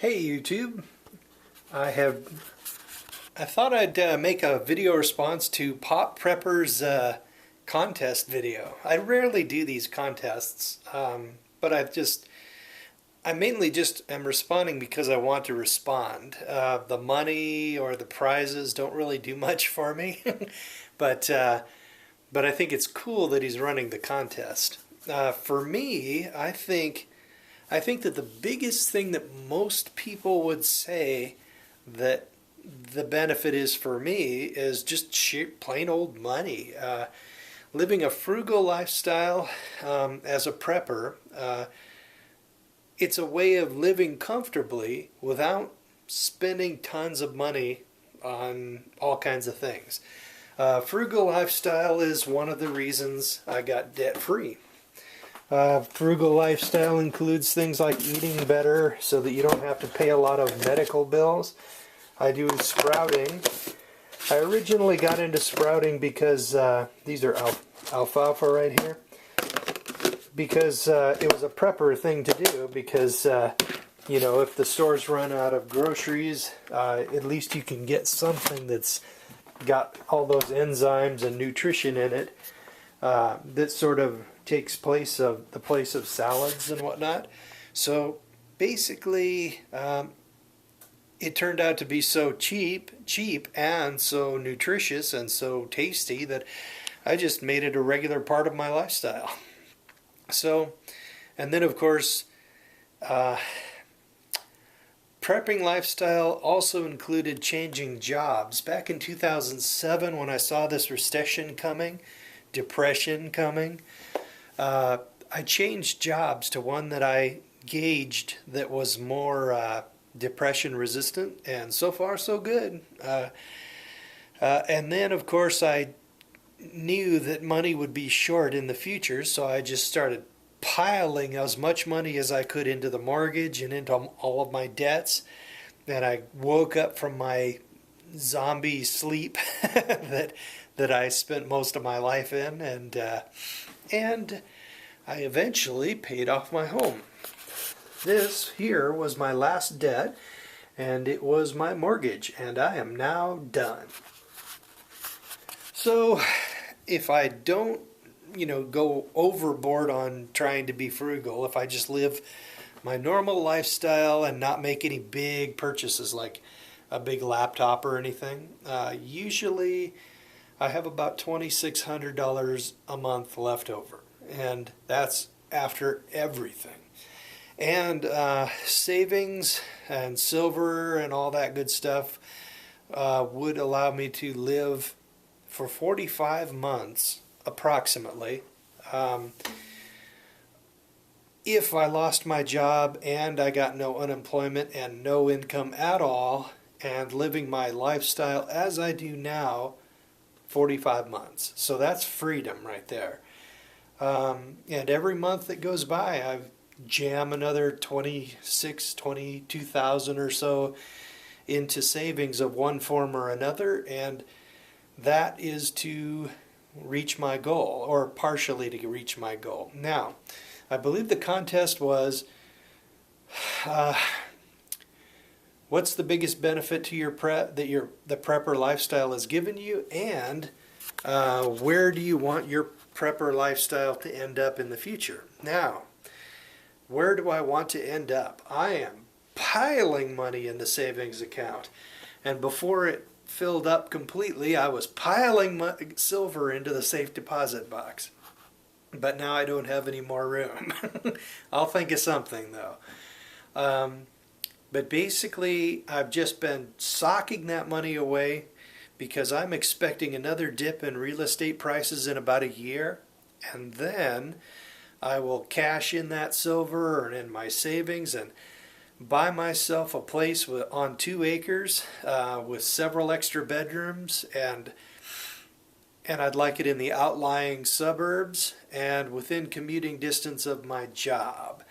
Hey YouTube, I thought I'd make a video response to Pop Prepper's contest video. I rarely do these contests, but I mainly just am responding because I want to respond. The money or the prizes don't really do much for me, but I think it's cool that he's running the contest. For me, I think that the biggest thing that most people would say that the benefit is for me is just sheer, plain old money. Living a frugal lifestyle as a prepper, it's a way of living comfortably without spending tons of money on all kinds of things. Frugal lifestyle is one of the reasons I got debt free. Frugal lifestyle includes things like eating better so that you don't have to pay a lot of medical bills. I do sprouting. I originally got into sprouting because these are alfalfa right here. Because it was a prepper thing to do because, you know, if the stores run out of groceries, at least you can get something that's got all those enzymes and nutrition in it that sort of takes place of the place of salads and whatnot. So basically, it turned out to be so cheap and so nutritious and so tasty that I just made it a regular part of my lifestyle. So, and then of course, prepping lifestyle also included changing jobs. Back in 2007, when I saw this recession coming, depression coming, I changed jobs to one that I gauged that was more depression resistant, and so far so good. And then of course I knew that money would be short in the future, so I just started piling as much money as I could into the mortgage and into all of my debts. And I woke up from my zombie sleep that I spent most of my life in, and I eventually paid off my home. This here was my last debt, and it was my mortgage, and I am now done. So if I don't, go overboard on trying to be frugal, if I just live my normal lifestyle and not make any big purchases like a big laptop or anything, usually I have about $2,600 a month left over, and that's after everything. And savings and silver and all that good stuff would allow me to live for 45 months approximately. If I lost my job and I got no unemployment and no income at all, and living my lifestyle as I do now, 45 months. So that's freedom right there. And every month that goes by, I jam another 22,000 or so into savings of one form or another, and that is to reach my goal, or partially to reach my goal. Now, I believe the contest was, what's the biggest benefit to your the prepper lifestyle has given you, and where do you want your prepper lifestyle to end up in the future? Now, where do I want to end up? I am piling money in the savings account, and before it filled up completely, I was piling silver into the safe deposit box. But now I don't have any more room. I'll think of something though. But basically, I've just been socking that money away because I'm expecting another dip in real estate prices in about a year, and then I will cash in that silver and in my savings and buy myself a place on 2 acres with several extra bedrooms, and I'd like it in the outlying suburbs and within commuting distance of my job.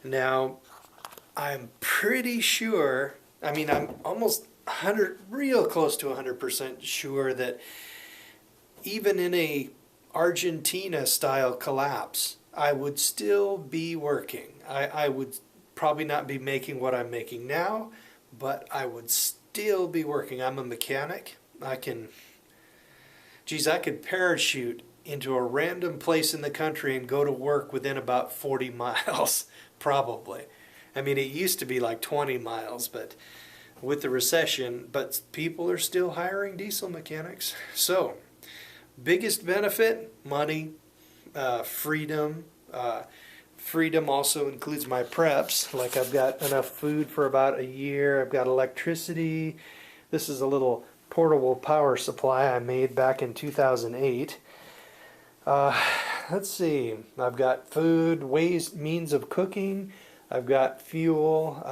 Now, I'm pretty sure, I'm almost real close to 100% sure that even in a Argentina style collapse, I would still be working. I would probably not be making what I'm making now, but I would still be working. I'm a mechanic. I could parachute into a random place in the country and go to work within about 40 miles, probably. I mean, it used to be like 20 miles, but with the recession, but people are still hiring diesel mechanics. So, biggest benefit, money, freedom. Freedom also includes my preps. Like I've got enough food for about a year. I've got electricity. This is a little portable power supply I made back in 2008. Let's see. I've got food, ways, means of cooking. I've got fuel.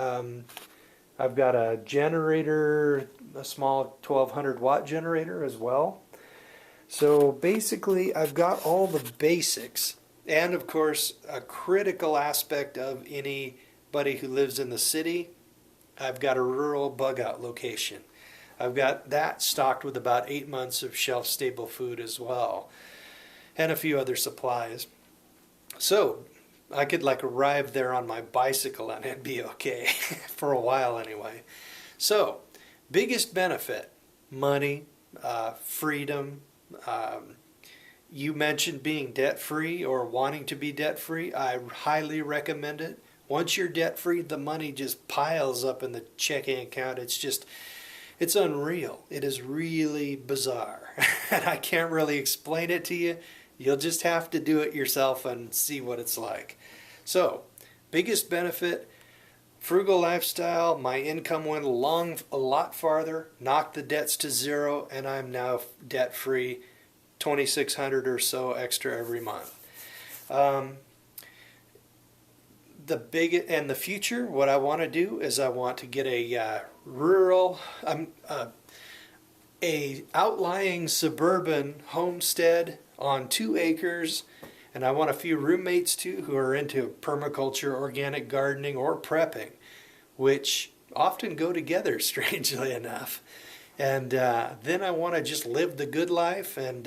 I've got a generator, a small 1200 watt generator as well. So basically, I've got all the basics. And of course, a critical aspect of anybody who lives in the city, I've got a rural bug out location. I've got that stocked with about 8 months of shelf-stable food as well, and a few other supplies. So I could like arrive there on my bicycle and it'd be okay for a while anyway. So biggest benefit, money, freedom. You mentioned being debt-free or wanting to be debt-free. I highly recommend it. Once you're debt-free, the money just piles up in the checking account. It's unreal. It is really bizarre. And I can't really explain it to you. You'll just have to do it yourself and see what it's like. So, biggest benefit, frugal lifestyle. My income went a lot farther, knocked the debts to zero, and I'm now debt-free, $2,600 or so extra every month. The future, what I want to do is I want to get a a outlying suburban homestead on 2 acres, and I want a few roommates too who are into permaculture, organic gardening, or prepping, which often go together, strangely enough. And then I want to just live the good life and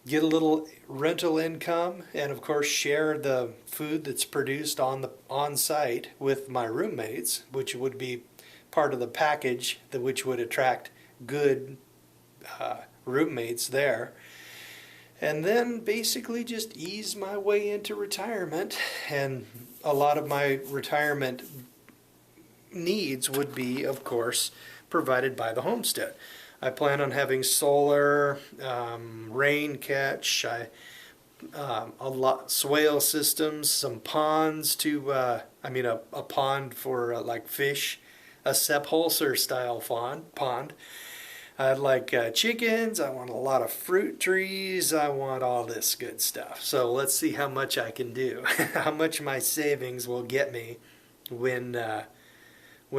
get a little rental income, and of course share the food that's produced on site with my roommates, which would be part of the package, which would attract good roommates there. And then basically just ease my way into retirement, and a lot of my retirement needs would be, of course, provided by the homestead. I plan on having solar, rain catch, swale systems, some ponds a pond for like fish, a Sepp Holzer style pond. I'd like chickens, I want a lot of fruit trees, I want all this good stuff. So let's see how much I can do, how much my savings will get me when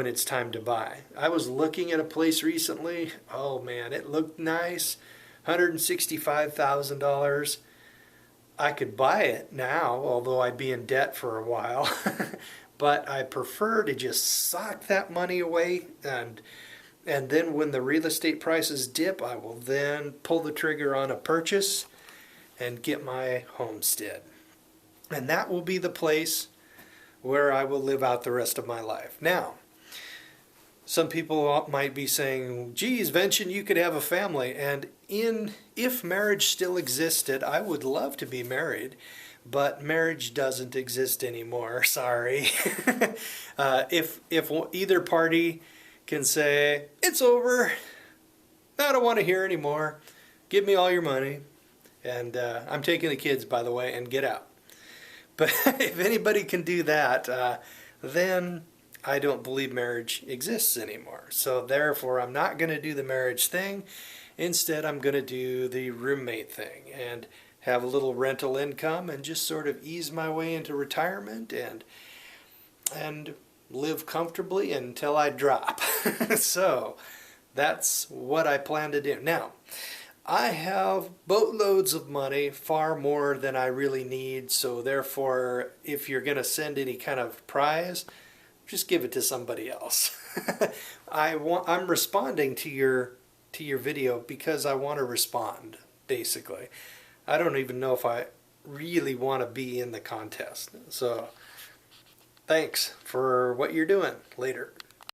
it's time to buy. I was looking at a place recently. Oh man, it looked nice. $165,000. I could buy it now, although I'd be in debt for a while. But I prefer to just sock that money away, and then when the real estate prices dip, I will then pull the trigger on a purchase and get my homestead. And that will be the place where I will live out the rest of my life. Now, some people might be saying, geez, Vention, you could have a family. And if marriage still existed, I would love to be married. But marriage doesn't exist anymore, sorry. If either party can say, it's over, I don't want to hear anymore, give me all your money, and I'm taking the kids, by the way, and get out. But if anybody can do that, then I don't believe marriage exists anymore. So therefore, I'm not going to do the marriage thing. Instead, I'm going to do the roommate thing and have a little rental income and just sort of ease my way into retirement and live comfortably until I drop. So that's what I plan to do. Now, I have boatloads of money, far more than I really need. So therefore, if you're going to send any kind of prize, just give it to somebody else. I'm responding to your video because I want to respond, basically. I don't even know if I really want to be in the contest. So Thanks for what you're doing. Later.